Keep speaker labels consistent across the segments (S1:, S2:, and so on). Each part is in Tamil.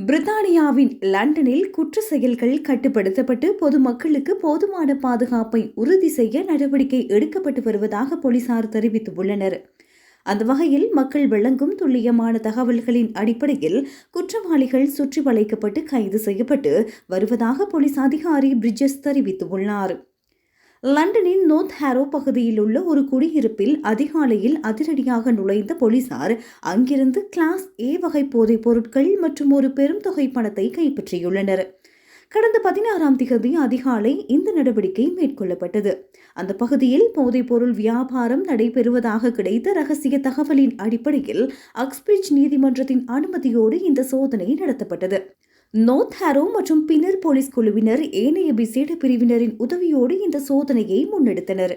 S1: பிரித்தானியாவின் லண்டனில் குற்ற செயல்கள் கட்டுப்படுத்தப்பட்டு பொதுமக்களுக்கு போதுமான பாதுகாப்பை உறுதி செய்ய நடவடிக்கை எடுக்கப்பட்டு வருவதாக போலீசார் தெரிவித்துள்ளனர். அந்த வகையில் மக்கள் வழங்கும் துல்லியமான தகவல்களின் அடிப்படையில் குற்றவாளிகள் சுற்றி வளைக்கப்பட்டு கைது செய்யப்பட்டு வருவதாக போலீஸ் அதிகாரி பிரிட்ஜஸ் தெரிவித்துள்ளார். லண்டனின் நோர்த் ஹாரோ பகுதியில் உள்ள ஒரு குடியிருப்பில் அதிகாலையில் அதிரடியாக நுழைந்த போலீசார் அங்கிருந்து கிளாஸ் ஏ வகை போதைப் பொருட்கள் மற்றும் ஒரு பெரும் தொகை பணத்தை கைப்பற்றியுள்ளனர். கடந்த 16ஆம் தேதி அதிகாலை இந்த நடவடிக்கை மேற்கொள்ளப்பட்டது. அந்த பகுதியில் போதைப்பொருள் வியாபாரம் நடைபெறுவதாக கிடைத்த ரகசிய தகவலின் அடிப்படையில் அக்ஸ்பிரிட்ஜ் நீதிமன்றத்தின் அனுமதியோடு இந்த சோதனை நடத்தப்பட்டது. நோர்த் ஹாரோ மற்றும் பின்னர் போலீஸ் குழுவினர் ஏனைய விசேட பிரிவினரின் உதவியோடு இந்த சோதனையை முன்னெடுத்தனர்.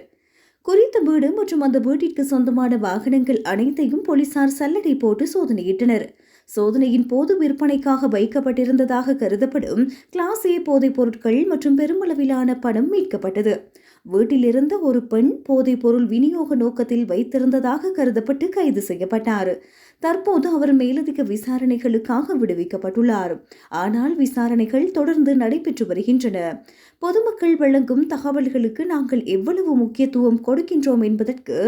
S1: குறித்த வீடு மற்றும் அந்த வீட்டிற்கு சொந்தமான வாகனங்கள் அனைத்தையும் போலீசார் சல்லடை போட்டு சோதனையிட்டனர். சோதனையின் போது விற்பனைக்காக வைக்கப்பட்டிருந்ததாக கருதப்படும் கிளாஸ் ஏ போதைப் பொருட்கள் மற்றும் பெருமளவிலான பணம் மீட்கப்பட்டது. வீட்டிலிருந்த ஒரு பெண் போதைப் பொருள் விநியோக நோக்கத்தில் வைத்திருந்ததாக கருதப்பட்டு கைது செய்யப்பட்டார். தற்போது அவர் மேலதிக விசாரணைகளுக்காக விடுவிக்கப்பட்டுள்ளார். ஆனால் விசாரணைகள் தொடர்ந்து நடைபெற்று வருகின்றன. பொதுமக்கள் வழங்கும் தகவல்களுக்கு நாங்கள் எவ்வளவு முக்கியத்துவம் கொடுக்கின்றோம் என்பதற்கு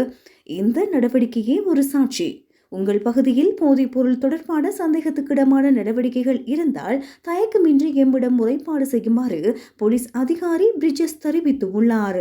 S1: இந்த நடவடிக்கையே ஒரு சாட்சி. உங்கள் பகுதியில் போதைப் பொருள் தொடர்பான சந்தேகத்துக்கிடமான நடவடிக்கைகள் இருந்தால் தயக்கமின்றி எம்மிடம் முறைப்பாடு செய்யுமாறு போலீஸ் அதிகாரி பிரிட்ஜஸ் தெரிவித்துள்ளார்.